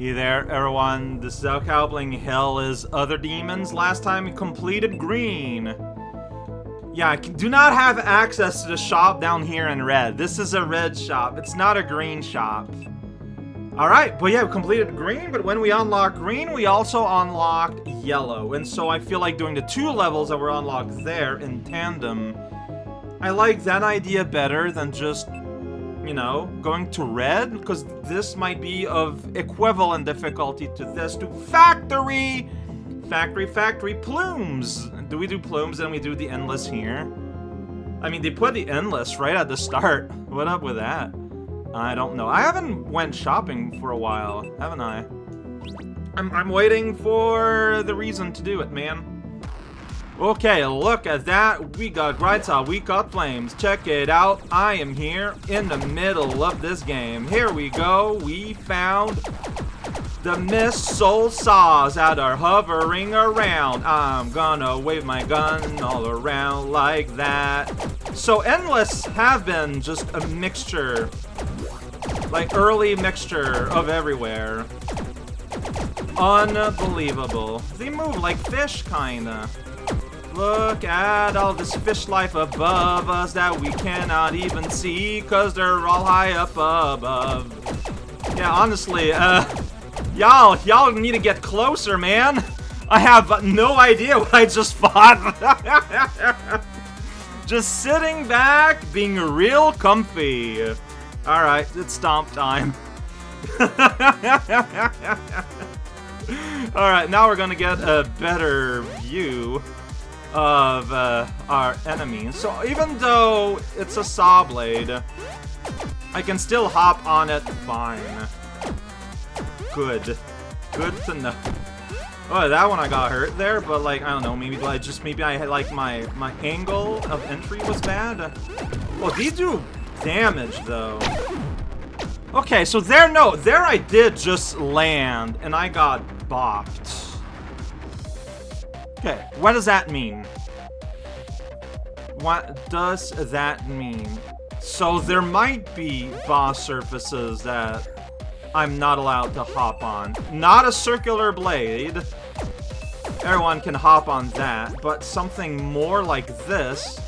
Hey there, everyone. This is Alcow playing Hell is Other Demons. Last time we completed green. Yeah, I do not have access to the shop down here in red. This is a red shop. It's not a green shop. Alright, but yeah, we completed green, but when we unlock green, we also unlocked yellow. And so I feel like doing the 2 levels that were unlocked there in tandem. I like that idea better than just, you know, going to red, because this might be of equivalent difficulty to this, to factory plumes. Do we do plumes and we do the endless here? I mean, they put the endless right at the start. What up with that? I don't know. I haven't went shopping for a while, haven't I? I'm waiting for the reason to do it, man. Okay, look at that. We got Grita, we got flames. Check it out. I am here in the middle of this game. Here we go. We found the mist soul saws that are hovering around. I'm gonna wave my gun all around like that. So endless have been just a mixture, like early mixture of everywhere. Unbelievable. They move like fish, kinda. Look at all this fish life above us that we cannot even see, cause they're all high up above. Yeah, honestly, y'all need to get closer, man. I have no idea what I just fought. Just sitting back, being real comfy. Alright, it's stomp time. Alright, now we're gonna get a better view of our enemies. So even though it's a saw blade, I can still hop on it fine. Good to know. Oh, that one I got hurt there, but like, I don't know, maybe I had like my angle of entry was bad. Well, these do damage though. Okay, so there I did just land and I got bopped. Okay, what does that mean? What does that mean? So there might be boss surfaces that I'm not allowed to hop on. Not a circular blade. Everyone can hop on that, but something more like this.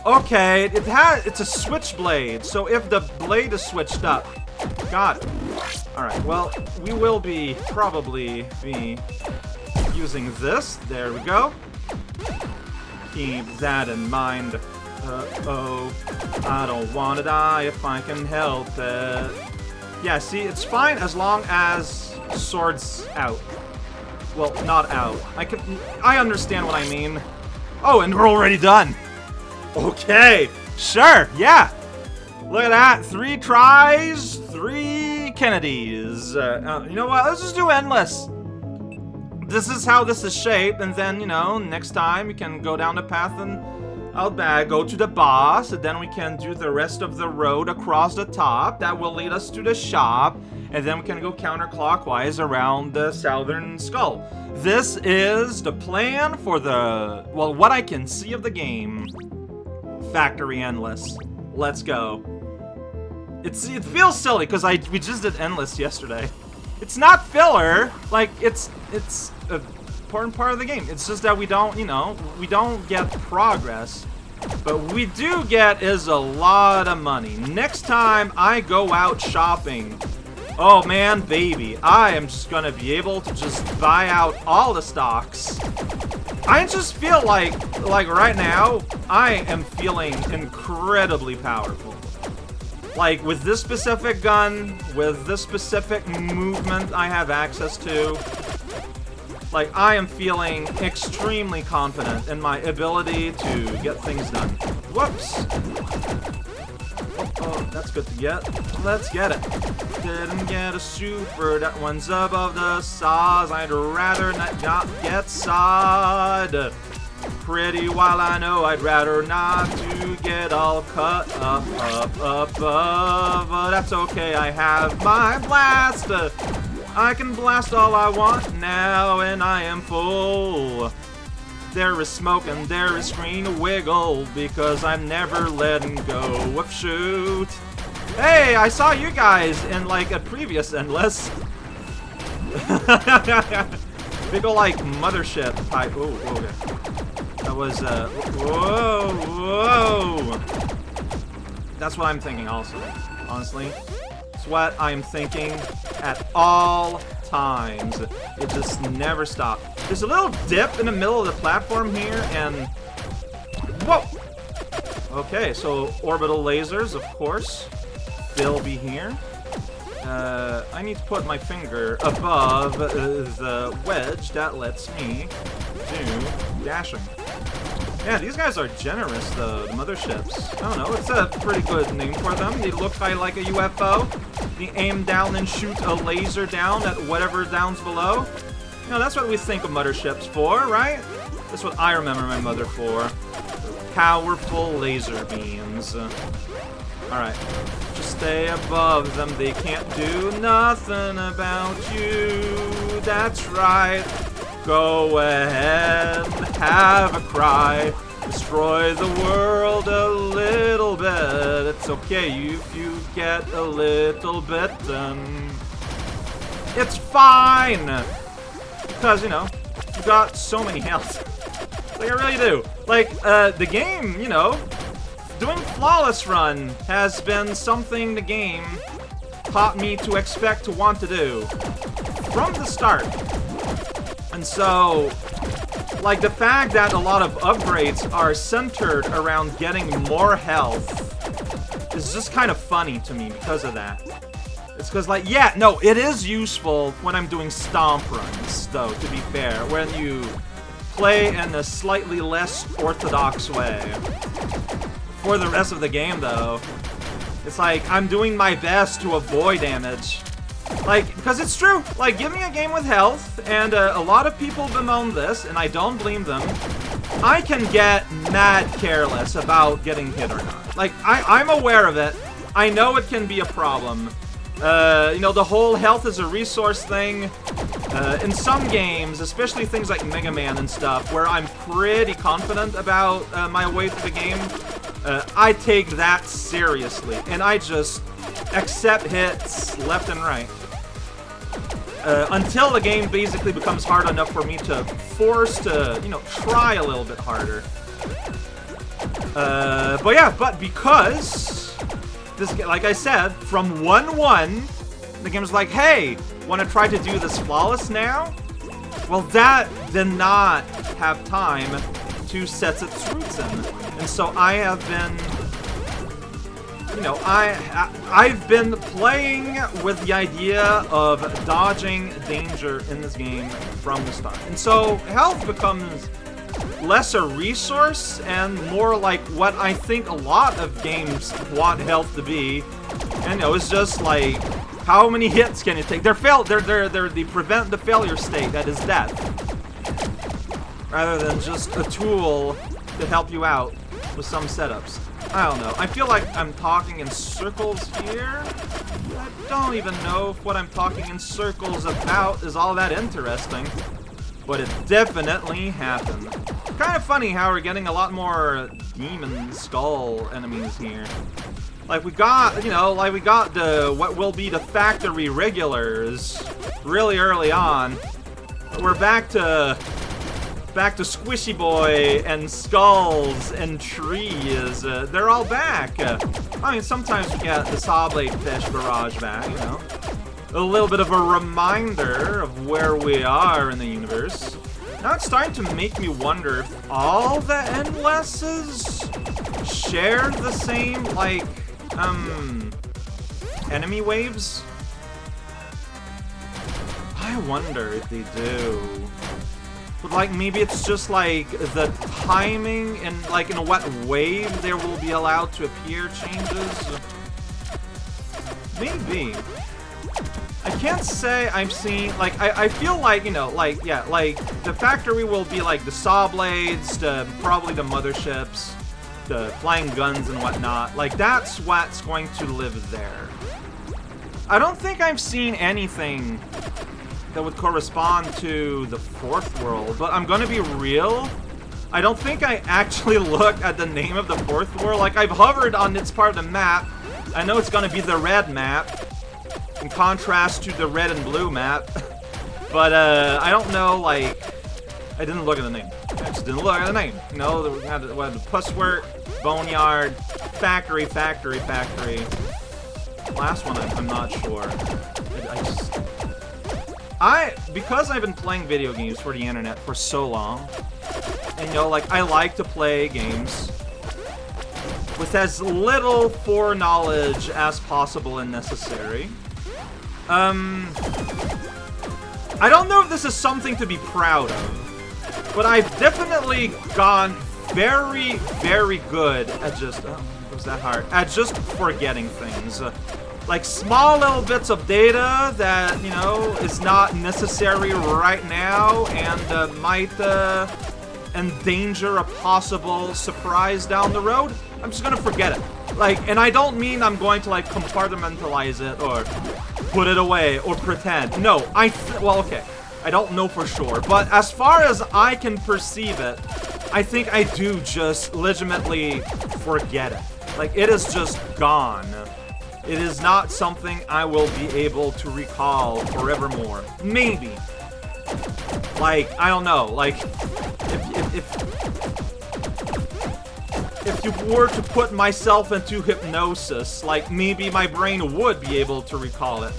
Okay, it's a switchblade, so if the blade is switched up. Got it. Alright, well, we will probably be using this. There we go. Keep that in mind. Uh-oh. I don't want to die if I can help it. Yeah, see, it's fine as long as sword's out. Well, not out. I understand what I mean. Oh, and we're already done. Okay, sure, yeah. Look at that, 3 tries, 3 Kennedys. You know what, let's just do endless. This is how this is shaped, and then, you know, next time we can go down the path and go to the boss, and then we can do the rest of the road across the top. That will lead us to the shop, and then we can go counterclockwise around the southern skull. This is the plan for the, well, what I can see of the game. Factory endless. Let's go. It feels silly because we just did endless yesterday. It's not filler, like it's an important part of the game. It's just that we don't, you know, we don't get progress. But what we do get is a lot of money. Next time I go out shopping, oh man, baby, I am just gonna be able to just buy out all the stocks. I just feel like right now, I am feeling incredibly powerful. Like, with this specific gun, with this specific movement I have access to, like, I am feeling extremely confident in my ability to get things done. Whoops! Oh, that's good to get. Let's get it. Didn't get a super, that one's above the saws. I'd rather not get sawed. Pretty while I know I'd rather not to get all cut up, but that's okay, I have my blast. I can blast all I want now, and I am full. There is smoke and there is screen wiggle, because I'm never letting go of shoot. Hey, I saw you guys in like a previous endless. Big ol' like mothership type. Oh, okay. That was whoa, whoa. That's what I'm thinking also, honestly. It's what I'm thinking at all times. It just never stops. There's a little dip in the middle of the platform here, and whoa! Okay, so orbital lasers, of course. They'll be here. I need to put my finger above the wedge that lets me do dashing. Yeah, these guys are generous, though, the motherships. I don't know, it's a pretty good name for them. They look like a UFO. They aim down and shoot a laser down at whatever down's below. You know, that's what we think of motherships for, right? That's what I remember my mother for. Powerful laser beams. Alright, just stay above them. They can't do nothing about you. That's right. Go ahead and have a cry. Destroy the world a little bit. It's okay if you get a little bit. It's fine. Because, you know, you got so many health. Like, I really do. Like, the game, you know, doing flawless run has been something the game taught me to expect to want to do from the start. And so, like, the fact that a lot of upgrades are centered around getting more health is just kind of funny to me because of that. It's because, like, yeah, no, it is useful when I'm doing stomp runs, though, to be fair, when you play in a slightly less orthodox way. For the rest of the game, though, it's like, I'm doing my best to avoid damage. Like, because it's true. Like, give me a game with health, and a lot of people bemoan this, and I don't blame them. I can get mad careless about getting hit or not. Like, I'm aware of it. I know it can be a problem. You know, the whole health is a resource thing. In some games, especially things like Mega Man and stuff, where I'm pretty confident about my way through the game, I take that seriously, and I just accept hits left and right. Until the game basically becomes hard enough for me to force to, you know, try a little bit harder. But yeah, but because this, like I said, from 1-1, the game was like, hey, want to try to do this flawless now? Well, that did not have time to set its roots in. And so I have been, you know, I've been playing with the idea of dodging danger in this game from the start. And so health becomes less a resource and more like what I think a lot of games want health to be. And, you know, it's just like, how many hits can you take? They're the prevent the failure state that is death. Rather than just a tool to help you out with some setups. I don't know. I feel like I'm talking in circles here. I don't even know if what I'm talking in circles about is all that interesting. But it definitely happened. Kind of funny how we're getting a lot more demon skull enemies here. Like we got, you know, like we got the what will be the factory regulars really early on. We're back to Squishy Boy and Skulls and Trees. They're all back. I mean, sometimes we get the Sawblade Fish Barrage back, you know. A little bit of a reminder of where we are in the universe. Now it's starting to make me wonder if all the Endlesses share the same, like, enemy waves? I wonder if they do. But, like, maybe it's just, like, the timing and, like, in what wave there will be allowed to appear changes. Maybe. I can't say I've seen, like, I feel like, you know, like, yeah, like, the factory will be, like, the saw blades, probably the motherships, the flying guns and whatnot. Like, that's what's going to live there. I don't think I've seen anything that would correspond to the fourth world, but I'm gonna be real. I don't think I actually looked at the name of the fourth world. Like, I've hovered on its part of the map. I know it's gonna be the red map, in contrast to the red and blue map. But I don't know, like, I didn't look at the name. I just didn't look at the name. You know, we had the Pusswork, Boneyard, Factory. Last one, I'm not sure. Because I've been playing video games for the internet for so long, and, you know, like, I like to play games with as little foreknowledge as possible and necessary. I don't know if this is something to be proud of, but I've definitely gone very, very good at just, oh, was that hard? At just forgetting things. Like small little bits of data that, you know, is not necessary right now and might endanger a possible surprise down the road. I'm just gonna forget it. Like, and I don't mean I'm going to, like, compartmentalize it or put it away or pretend. No, well, okay. I don't know for sure, but as far as I can perceive it, I think I do just legitimately forget it. Like, it is just gone. It is not something I will be able to recall forevermore. Maybe. Like, I don't know. Like, if you were to put myself into hypnosis, like, maybe my brain would be able to recall it.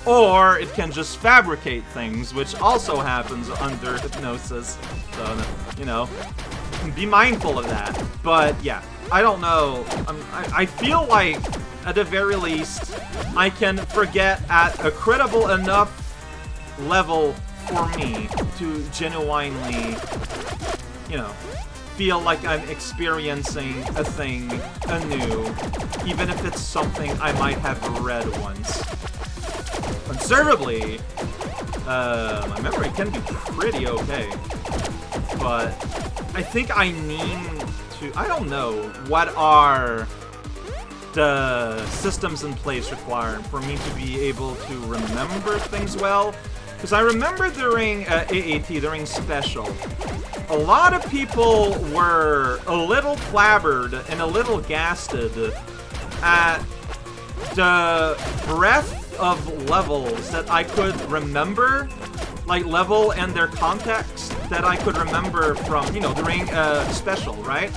Or it can just fabricate things, which also happens under hypnosis. So, you know, be mindful of that. But, yeah, I don't know. I feel like, at the very least, I can forget at a credible enough level for me to genuinely, you know, feel like I'm experiencing a thing anew, even if it's something I might have read once. Conservatively, my memory can be pretty okay, but I think I need to, I don't know, what are the systems in place required for me to be able to remember things well? Because I remember during AAT, during Special, a lot of people were a little flabbered and a little gasted at the breadth of levels that I could remember, like level and their context that I could remember from, you know, during Special, right?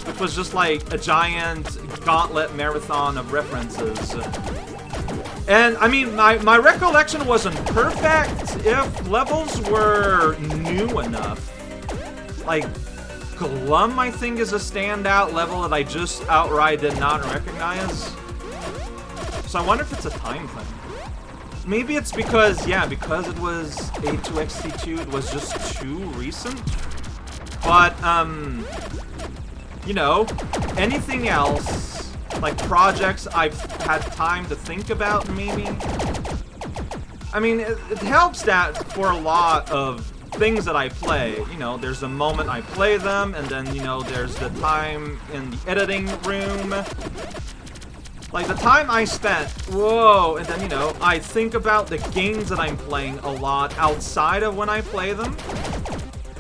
Which was just like a giant gauntlet marathon of references. And, I mean, my recollection wasn't perfect if levels were new enough. Like, Glum, I think, is a standout level that I just outright did not recognize. So I wonder if it's a time thing. Maybe it's because, yeah, because it was A2XT2, it was just too recent. But, you know, anything else, like projects I've had time to think about, maybe? I mean, it helps that for a lot of things that I play, you know, there's the moment I play them, and then, you know, there's the time in the editing room. Like, the time I spent, whoa, and then, you know, I think about the games that I'm playing a lot outside of when I play them.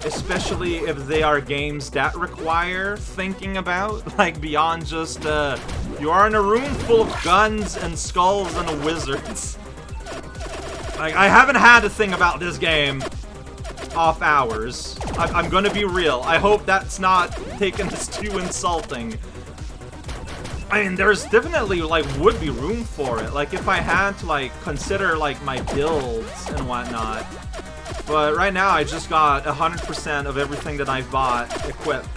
Especially if they are games that require thinking about, like, beyond just, you are in a room full of guns and skulls and wizards. Like, I haven't had to think about this game off hours. I'm gonna be real. I hope that's not taken as too insulting. I mean, there's definitely, like, would be room for it. Like, if I had to, like, consider, like, my builds and whatnot. But right now, I just got 100% of everything that I've bought equipped.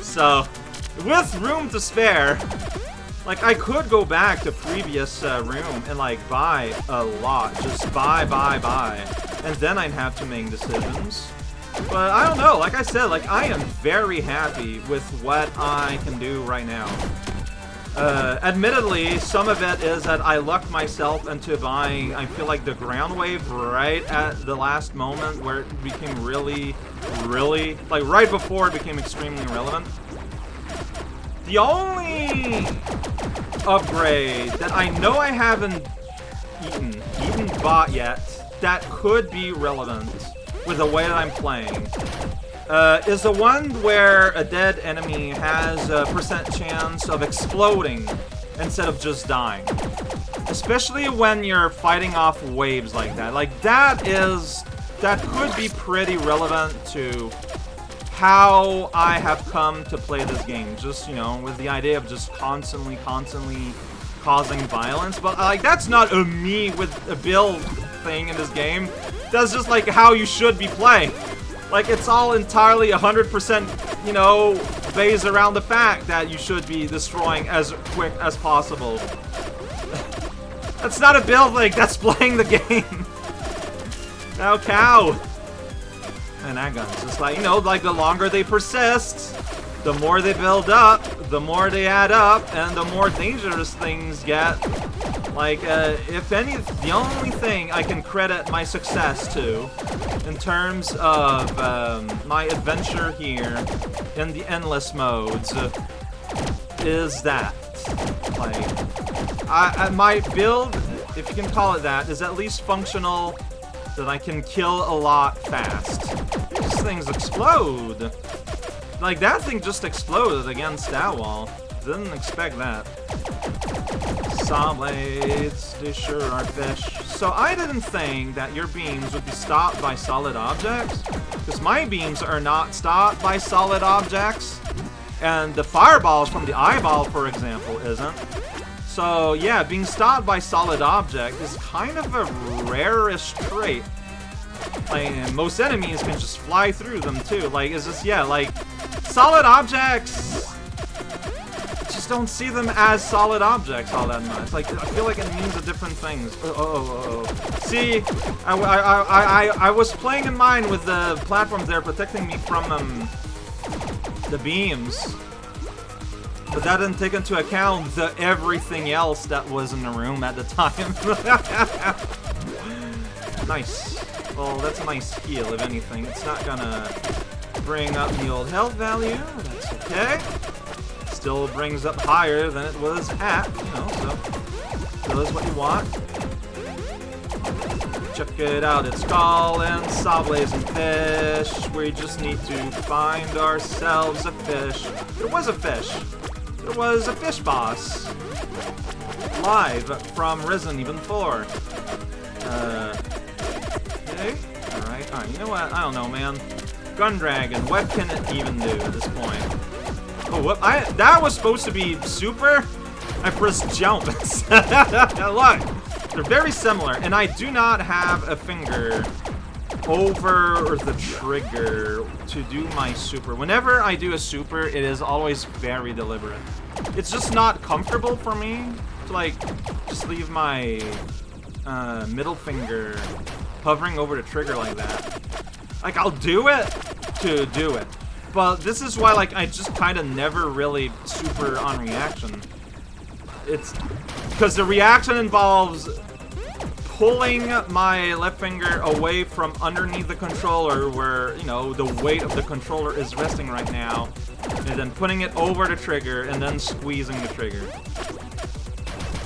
So, with room to spare, like, I could go back to previous room and, like, buy a lot. Just buy. And then I'd have to make decisions. But I don't know. Like I said, like, I am very happy with what I can do right now. Admittedly, some of it is that I lucked myself into buying, I feel like, the ground wave right at the last moment where it became really, like, right before it became extremely relevant. The only upgrade that I know I haven't bought yet that could be relevant with the way that I'm playing is the one where a dead enemy has a % chance of exploding instead of just dying. Especially when you're fighting off waves like that. Like, that could be pretty relevant to how I have come to play this game. Just, you know, with the idea of just constantly causing violence. But, like, that's not a me with a build thing in this game. That's just, like, how you should be playing. Like, it's all entirely 100%, you know, based around the fact that you should be destroying as quick as possible. That's not a build thing, that's playing the game. Now, cow. And that gun's just like, you know, like the longer they persist, the more they build up, the more they add up, and the more dangerous things get. Like, if any, the only thing I can credit my success to, in terms of my adventure here in the endless modes, is that. Like, my build, if you can call it that, is at least functional, that I can kill a lot fast. These things explode. Like, that thing just exploded against that wall. Didn't expect that. Saw blades, they sure are fish. So I didn't think that your beams would be stopped by solid objects, because my beams are not stopped by solid objects, and the fireballs from the eyeball, for example, isn't. So yeah, being stopped by solid object is kind of a rare-ish trait. Like, most enemies can just fly through them too. Like, it's just, yeah, like, solid objects, just don't see them as solid objects all that much. Like, I feel like it means a different things. See, I was playing in mind with the platforms there protecting me from the beams, but that didn't take into account the everything else that was in the room at the time. Nice. Well, that's a nice heal, if anything. It's not gonna bring up the old health value. That's okay. Still brings up higher than it was at, you know, so still is what you want. Check it out, it's calling Sawblaze and fish. We just need to find ourselves a fish. There was a fish. There was a fish boss. Live from Resident Evil 4. Okay. Alright, you know what? I don't know, man. Gun Dragon, what can it even do at this point? Oh, what? That was supposed to be super? I pressed jump. Look, they're very similar, and I do not have a finger over the trigger to do my super. Whenever I do a super, it is always very deliberate. It's just not comfortable for me to, like, just leave my middle finger hovering over the trigger like that. Like, I'll do it to do it. But this is why, like, I just kind of never really super on reaction. It's because the reaction involves pulling my left finger away from underneath the controller where, you know, the weight of the controller is resting right now, and then putting it over the trigger and then squeezing the trigger.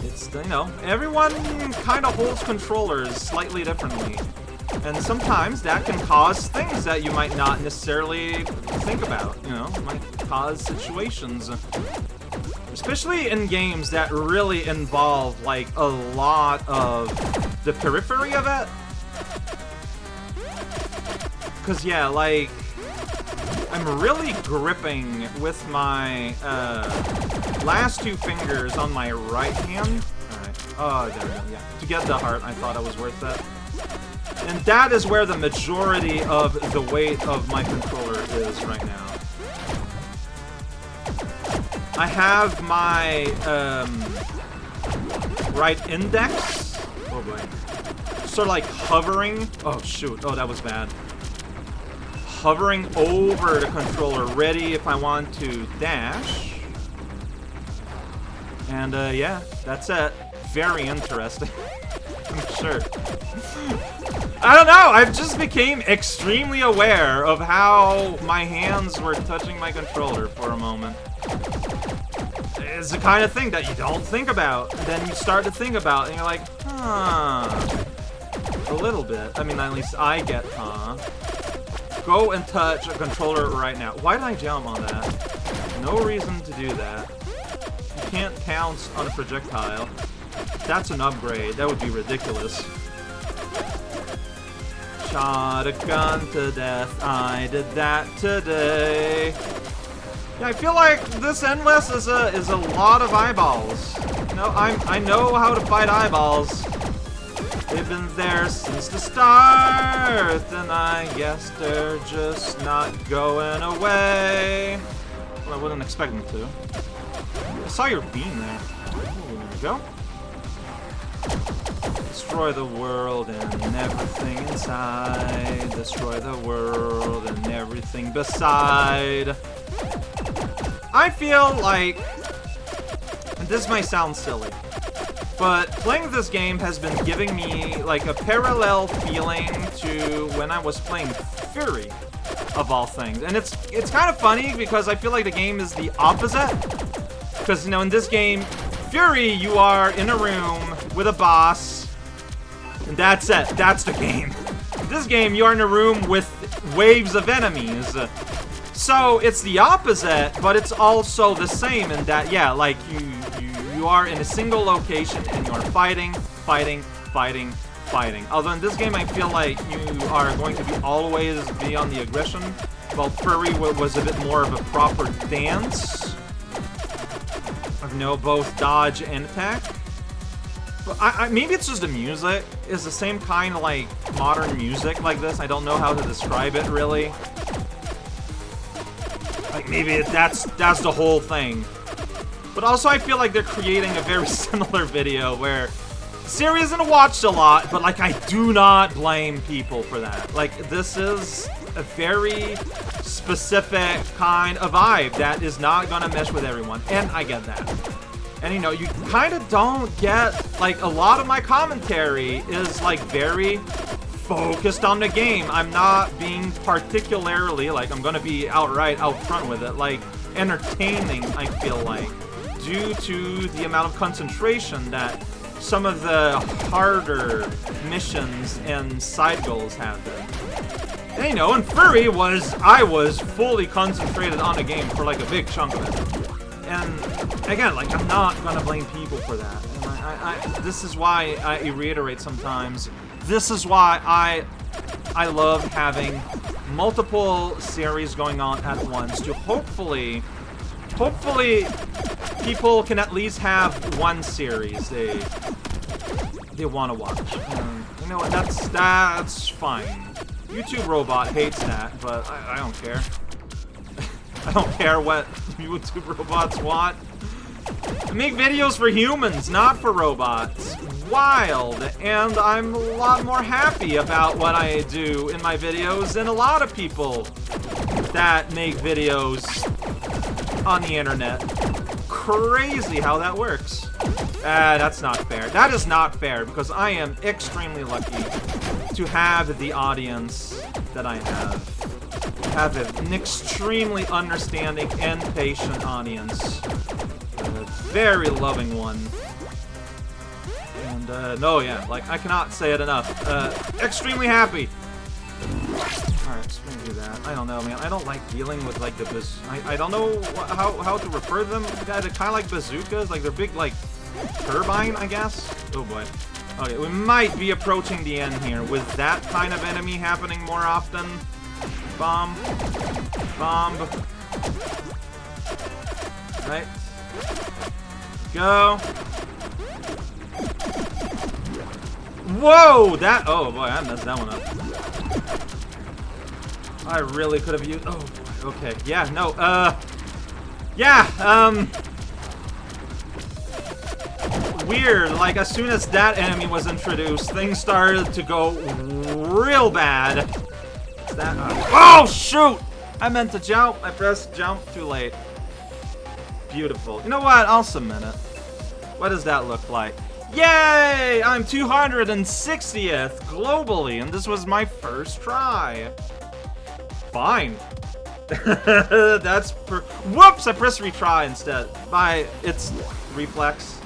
It's, you know, everyone kind of holds controllers slightly differently. And sometimes that can cause things that you might not necessarily think about, you know, might cause situations. Especially in games that really involve, like, a lot of the periphery of it. Because, yeah, like, I'm really gripping with my last two fingers on my right hand. Alright, oh, there we go, yeah. To get the heart, I thought it was worth it. And that is where the majority of the weight of my controller is right now. I have my right index, oh boy, sort of like hovering, oh shoot, oh that was bad. Hovering over the controller, ready if I want to dash. And yeah, that's it. Very interesting. I'm sure. I don't know, I've just became extremely aware of how my hands were touching my controller for a moment. It's the kind of thing that you don't think about, and then you start to think about, and you're like, huh. A little bit. I mean, at least I get, huh. Go and touch a controller right now. Why did I jump on that? No reason to do that. You can't pounce on a projectile. that's an upgrade. That would be ridiculous. Shot a gun to death. I did that today. Yeah, I feel like this endless is a lot of eyeballs. You know, I know how to fight eyeballs. They've been there since the start, and I guess they're just not going away. Well, I wouldn't expect them to. I saw your beam there. Ooh, there we go. Destroy the world and everything inside. Destroy the world and everything beside. I feel like, and this might sound silly, but playing this game has been giving me like a parallel feeling to when I was playing Fury, of all things. And it's kind of funny because I feel like the game is the opposite. Because, you know, in this game, Fury, you are in a room with a boss, and that's it. That's the game. In this game, you are in a room with waves of enemies. So it's the opposite, but it's also the same in that, yeah, like you are in a single location and you are fighting. Although in this game, I feel like you are going to be always be on the aggression, while Fury was a bit more of a proper dance. You know, both dodge and attack. But maybe it's just the music is the same kind of like modern music like this. I don't know how to describe it really. Like maybe that's the whole thing. But also I feel like they're creating a very similar video where the series isn't watched a lot, but like I do not blame people for that. Like this is a very specific kind of vibe that is not gonna mesh with everyone, and I get that. And you know, you kind of don't get, like, a lot of my commentary is like very focused on the game. I'm not being particularly, like, I'm gonna be outright out front with it, like, entertaining, I feel like, due to the amount of concentration that some of the harder missions and side goals have been. And, you know, and Fury I was fully concentrated on the game for like a big chunk of it. And again, like, I'm not gonna blame people for that. And this is why I reiterate sometimes, this is why I love having multiple series going on at once to hopefully people can at least have one series they want to watch. You know what, that's fine. YouTube Robot hates that, but I don't care. I don't care what YouTube robots want. I make videos for humans, not for robots. Wild, and I'm a lot more happy about what I do in my videos than a lot of people that make videos on the internet. Crazy how that works. That's not fair. That is not fair, because I am extremely lucky to have the audience that I have. Have an extremely understanding and patient audience. A very loving one. And, no, yeah, like, I cannot say it enough. Extremely happy. Alright, so we're gonna do that. I don't know, man. I don't like dealing with, like, the I don't know how to refer them. They're kind of like bazookas. Like, they're big, like, turbine, I guess? Oh, boy. Okay, we might be approaching the end here with that kind of enemy happening more often. Bomb. Bomb. Right. Go. Whoa! That. Oh boy, I messed that one up. I really could have used. Oh boy. Okay. Yeah. No. Yeah. Weird. Like, as soon as that enemy was introduced, things started to go real bad. That, oh shoot! I meant to jump. I pressed jump too late. Beautiful. You know what? I'll submit it. What does that look like? Yay! I'm 260th globally, and this was my first try. Fine. That's whoops! I pressed retry instead. It's reflex.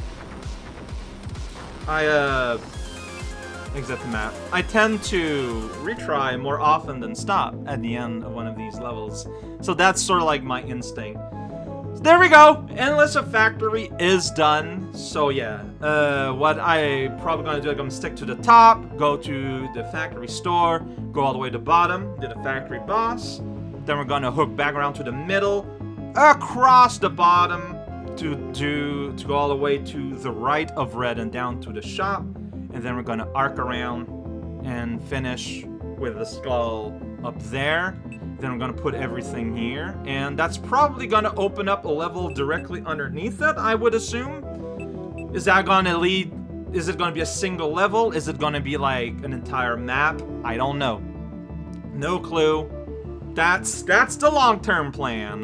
Exit the map. I tend to retry more often than stop at the end of one of these levels. So that's sort of like my instinct. There we go! Endless Factory is done. So yeah, what I probably gonna do, I'm gonna stick to the top, go to the factory store, go all the way to the bottom, do the factory boss. Then we're gonna hook back around to the middle, across the bottom, to go all the way to the right of red and down to the shop. And then we're gonna arc around and finish with the skull up there. Then we're gonna put everything here, and that's probably gonna open up a level directly underneath it, I would assume. Is that gonna lead? Is it gonna be a single level? Is it gonna be like an entire map? I don't know. No clue. That's the long-term plan.